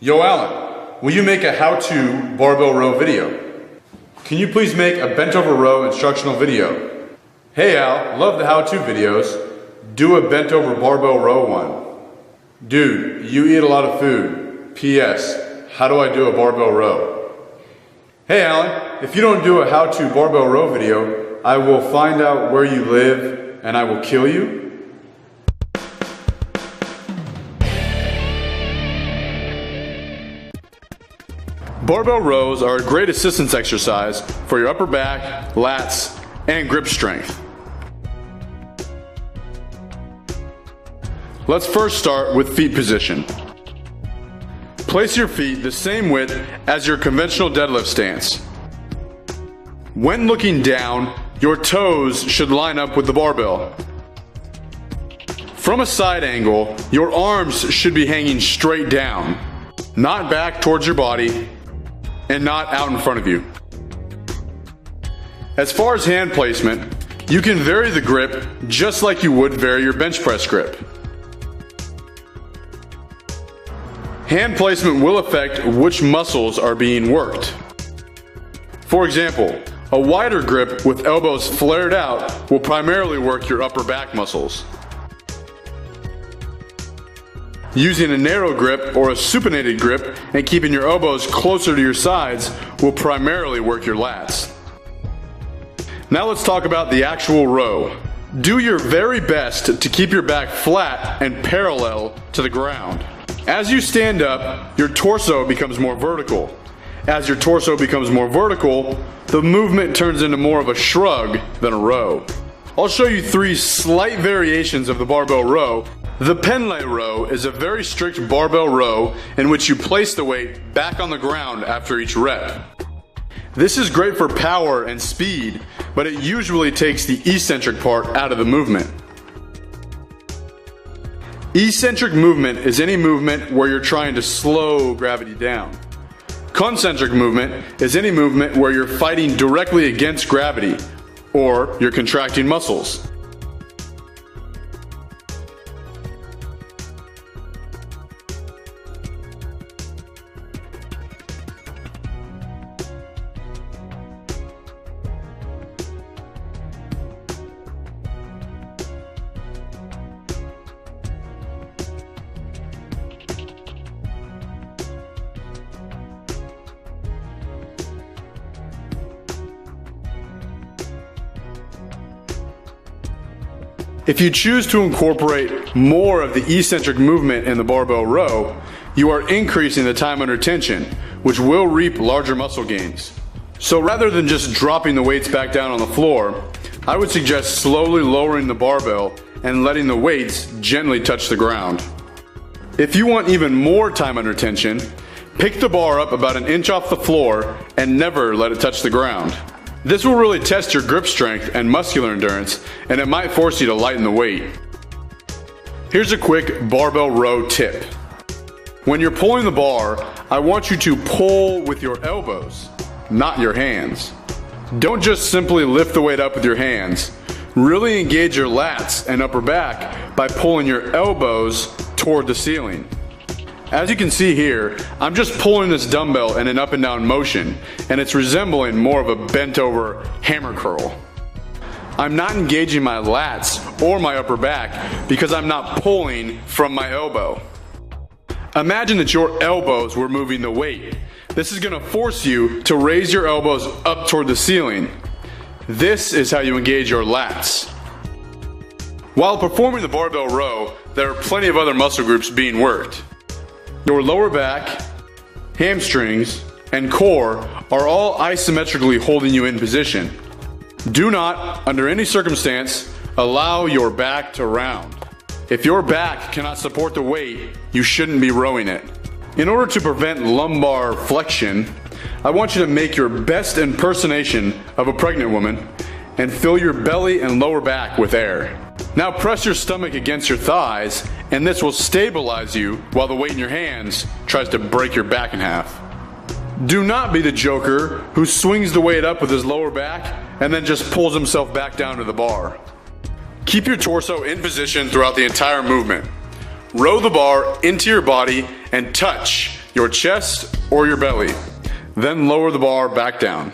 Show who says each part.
Speaker 1: Yo Alan, will you make a how-to barbell row video? Can you please make a bent over row instructional video? Hey Al, love the how-to videos. Do a bent over barbell row one. Dude, you eat a lot of food. P.S. How do I do a barbell row? Hey Alan, if you don't do a how-to barbell row video, I will find out where you live and I will kill you. Barbell rows are a great assistance exercise for your upper back, lats, and grip strength. Let's first start with feet position. Place your feet the same width as your conventional deadlift stance. When looking down, your toes should line up with the barbell. From a side angle, your arms should be hanging straight down, not back towards your body, and not out in front of you. As far as hand placement, you can vary the grip just like you would vary your bench press grip. Hand placement will affect which muscles are being worked. For example, a wider grip with elbows flared out will primarily work your upper back muscles. Using a narrow grip or a supinated grip and keeping your elbows closer to your sides will primarily work your lats. Now let's talk about the actual row. Do your very best to keep your back flat and parallel to the ground. As you stand up, your torso becomes more vertical. As your torso becomes more vertical, the movement turns into more of a shrug than a row. I'll show you 3 slight variations of the barbell row. The Penlay row is a very strict barbell row in which you place the weight back on the ground after each rep. This is great for power and speed, but it usually takes the eccentric part out of the movement. Eccentric movement is any movement where you're trying to slow gravity down. Concentric movement is any movement where you're fighting directly against gravity, or you're contracting muscles. If you choose to incorporate more of the eccentric movement in the barbell row, you are increasing the time under tension, which will reap larger muscle gains. So rather than just dropping the weights back down on the floor, I would suggest slowly lowering the barbell and letting the weights gently touch the ground. If you want even more time under tension, pick the bar up about an inch off the floor and never let it touch the ground. This will really test your grip strength and muscular endurance, and it might force you to lighten the weight. Here's a quick barbell row tip. When you're pulling the bar, I want you to pull with your elbows, not your hands. Don't just simply lift the weight up with your hands. Really engage your lats and upper back by pulling your elbows toward the ceiling. As you can see here, I'm just pulling this dumbbell in an up and down motion, and it's resembling more of a bent over hammer curl. I'm not engaging my lats or my upper back because I'm not pulling from my elbow. Imagine that your elbows were moving the weight. This is going to force you to raise your elbows up toward the ceiling. This is how you engage your lats. While performing the barbell row, there are plenty of other muscle groups being worked. Your lower back, hamstrings, and core are all isometrically holding you in position. Do not, under any circumstance, allow your back to round. If your back cannot support the weight, you shouldn't be rowing it. In order to prevent lumbar flexion, I want you to make your best impersonation of a pregnant woman and fill your belly and lower back with air. Now press your stomach against your thighs, and this will stabilize you while the weight in your hands tries to break your back in half. Do not be the joker who swings the weight up with his lower back and then just pulls himself back down to the bar. Keep your torso in position throughout the entire movement. Row the bar into your body and touch your chest or your belly. Then lower the bar back down.